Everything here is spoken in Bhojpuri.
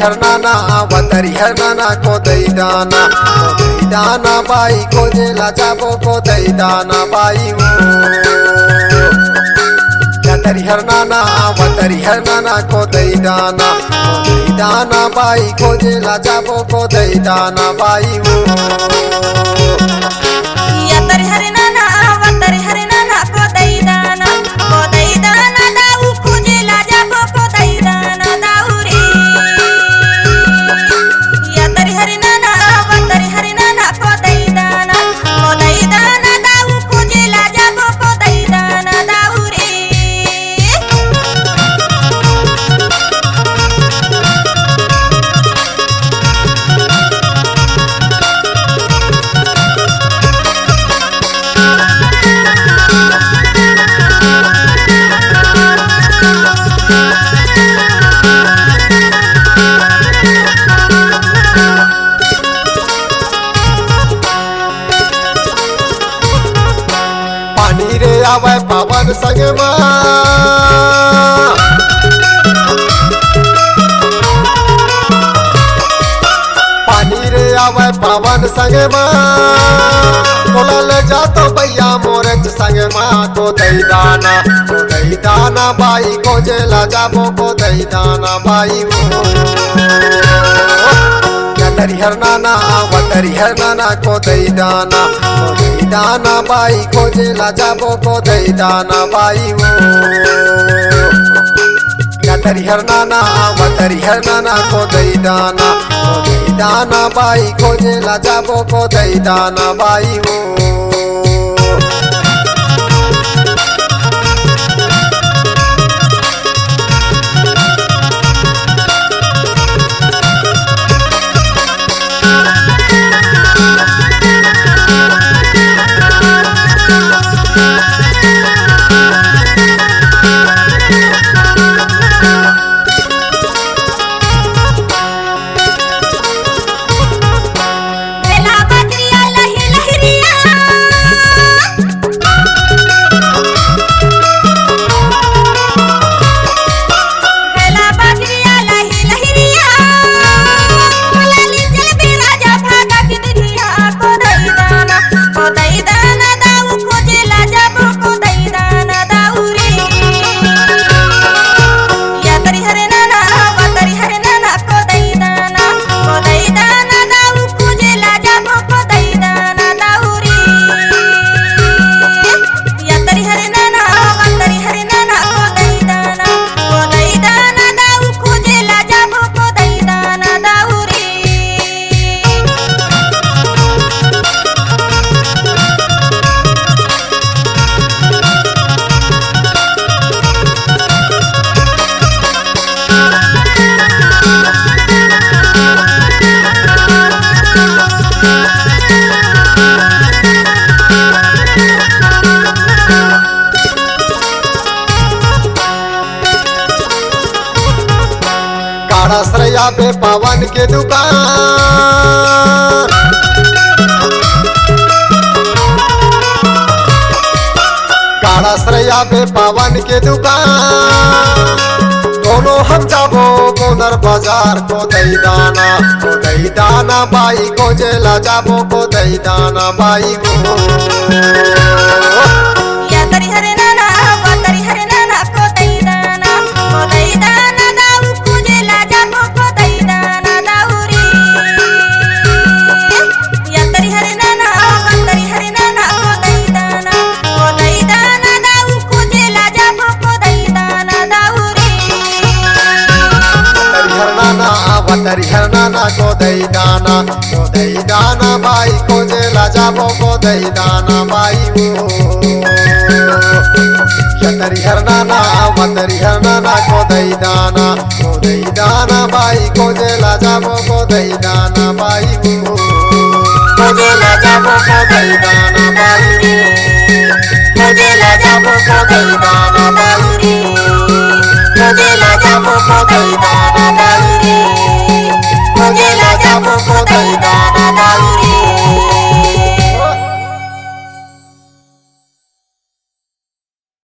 हरनाना वतरी हरनाना को दाना बाई खोजेला जाबो को दाना बाई वो वतरी हरनाना को दाना बाई खोजेला जाबो को दाना बाई वो यतरी हरनाना वतरी हरनाना को दाना दाऊ खोजेला जाबो को दाना दाऊ रे यतरी हरनाना वतरी हरनाना को दाना दाऊ खोजेला जाबो को दाना दाऊ रे पानी रे आवे पावन संग पानी रे आवे पावन संग बोलल जातो भैया मोरच संग को दाना बाई खोजेला जाबो को दाना बाई वो यतरी हरनाना वतरी हरनाना को दाना बाई खोजेला जाबो को दाना बाई वो यतरी हरनाना वतरी हरनाना को दाना बाई खोजेला जाबो को दाना बाई वो आश्रया पे पावन के दुकान आश्रया पे पावन के दुकान दोनों हम जाबो गोनर बाजार को दाना बाई खोजेला जाबो को दाना बाई वो यतरी हरनाना वतरी हरनाना को दाना दाऊ खोजेला जाबो को दाना दाऊ रे यतरी हरनाना वतरी हरनाना को दाना दाऊ खोजेला जाबो को दाना दाऊ रे हरनाना वतरी हरनाना को दाना बाई खोजेला जाबो को दाना बाई वो यतरी हरनाना वतरी हरनाना को दाना बाई खोजेला जाबो को दाना बाई वो खोजेला जाबो को दाना बाई वो खोजेला जाबो को दाना